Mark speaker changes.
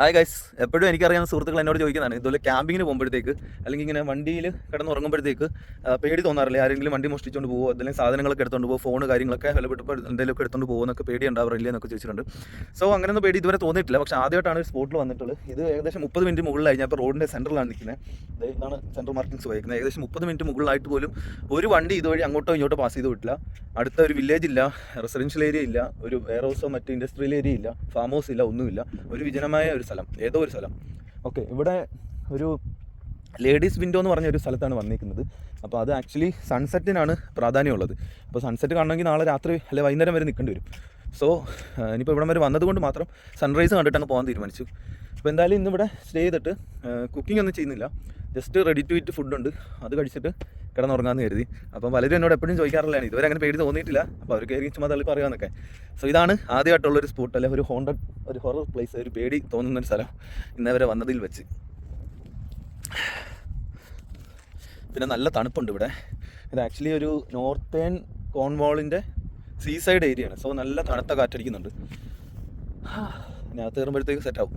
Speaker 1: Hi guys, എപ്പോഴും എനിക്കറിയാവുന്ന സുഹൃത്തുക്കൾ എന്നോട് ചോദിക്കുന്നതാണ് ഇതുപോലെ ക്യാമ്പിങ്ങിന് പോകുമ്പോഴത്തേക്ക് അല്ലെങ്കിൽ ഇങ്ങനെ വണ്ടിയിൽ കിടന്നുറങ്ങുമ്പോഴത്തേക്ക് പേടി തോന്നാറില്ല. ആരെങ്കിലും വണ്ടി മോഷ്ടിച്ചുകൊണ്ട് പോകുമോ, അല്ലെങ്കിൽ സാധനങ്ങളൊക്കെ എടുത്തുകൊണ്ട് പോകുമോ, ഫോൺ കാര്യങ്ങളൊക്കെ വിലപ്പെട്ടപ്പോൾ എന്തെങ്കിലുമൊക്കെ എടുത്തുകൊണ്ട് പോകുമോ എന്നൊക്കെ പേടി ഉണ്ടാവാറില്ല എന്നൊക്കെ ചോദിച്ചിട്ടുണ്ട്. സോ അങ്ങനെയൊന്നും പേടി ഇതുവരെ തോന്നിയിട്ടില്ല. പക്ഷേ ആദ്യമായിട്ടാണ് ഒരു സ്പോട്ടിൽ വന്നിട്ടുള്ളത്. ഇത് ഏകദേശം 30 മിനിറ്റ് മുകളിലായി. ഞാൻ ഇപ്പോൾ റോഡിൻ്റെ സെൻറ്ററിലാണ് നിൽക്കുന്നത്. ഇതാണ് സെൻട്രൽ മാർക്കിങ്സ് പോയിരിക്കുന്നത്. ഏകദേശം 30 മിനിറ്റ് മുകളിലായിട്ട് പോലും ഒരു വണ്ടി ഇതുവഴി അങ്ങോട്ടോ ഇങ്ങോട്ടോ പാസ് ചെയ്ത് വിട്ടില്ല. അടുത്ത ഒരു വില്ലേജ് ഇല്ല, റെസിഡൻഷ്യൽ ഏരിയ ഇല്ല, ഒരു വെയർ ഹൗസോ മറ്റ് ഇൻഡസ്ട്രിയൽ ഏരിയ ഇല്ല, ഫാം ഹൗസ് ഇല്ല, ഒന്നുമില്ല. ഒരു വിജനമായ ഒരു സ്ഥലം, ഏതോ ഒരു സ്ഥലം. ഓക്കെ, ഇവിടെ ഒരു ലേഡീസ് വിൻഡോ എന്ന് പറഞ്ഞ ഒരു സ്ഥലത്താണ് വന്നിരിക്കുന്നത്. അപ്പോൾ അത് ആക്ച്വലി സൺസെറ്റിനാണ് പ്രാധാന്യമുള്ളത്. അപ്പോൾ സൺസെറ്റ് കാണണമെങ്കിൽ നാളെ രാത്രി അല്ലെങ്കിൽ വൈകുന്നേരം വരെ നിൽക്കേണ്ടി വരും. സോ ഇനിയിപ്പോൾ ഇവിടം വരെ വന്നതുകൊണ്ട് മാത്രം സൺറൈസ് കണ്ടിട്ട് അങ്ങ് പോകാൻ തീരുമാനിച്ചു. അപ്പോൾ എന്തായാലും ഇന്നിവിടെ സ്റ്റേ ചെയ്തിട്ട് കുക്കിംഗ് ഒന്നും ചെയ്യുന്നില്ല. ജസ്റ്റ് റെഡി ടു ഈറ്റ് ഫുഡുണ്ട്, അത് കഴിച്ചിട്ട് കിടന്നുറങ്ങാമെന്ന് കരുതി. അപ്പം പലരും എന്നോട് എപ്പോഴും ചോദിക്കാറില്ലാണ്, ഇതുവരെ അങ്ങനെ പേടി തോന്നിയിട്ടില്ല. അപ്പോൾ അവർ കയറി ചുമ്മാ തള്ളി പറയാമെന്നൊക്കെ. സോ ഇതാണ് ആദ്യമായിട്ടുള്ളൊരു സ്പോട്ട്, അല്ലെങ്കിൽ ഒരു ഹോണ്ടഡ്, ഒരു ഹൊറർ പ്ലേസ്, ഒരു പേടി തോന്നുന്നൊരു സ്ഥലം ഇന്നവരെ വന്നതിൽ വെച്ച്. പിന്നെ നല്ല തണുപ്പുണ്ട് ഇവിടെ. ഇത് ആക്ച്വലി ഒരു നോർത്തേൺ കോൺവാളിൻ്റെ സീസൈഡ് ഏരിയയാണ്. സോ നല്ല തണുത്ത കാറ്റടിക്കുന്നുണ്ട്. ഇനി അകത്ത് കയറുമ്പോഴത്തേക്ക് സെറ്റാവും.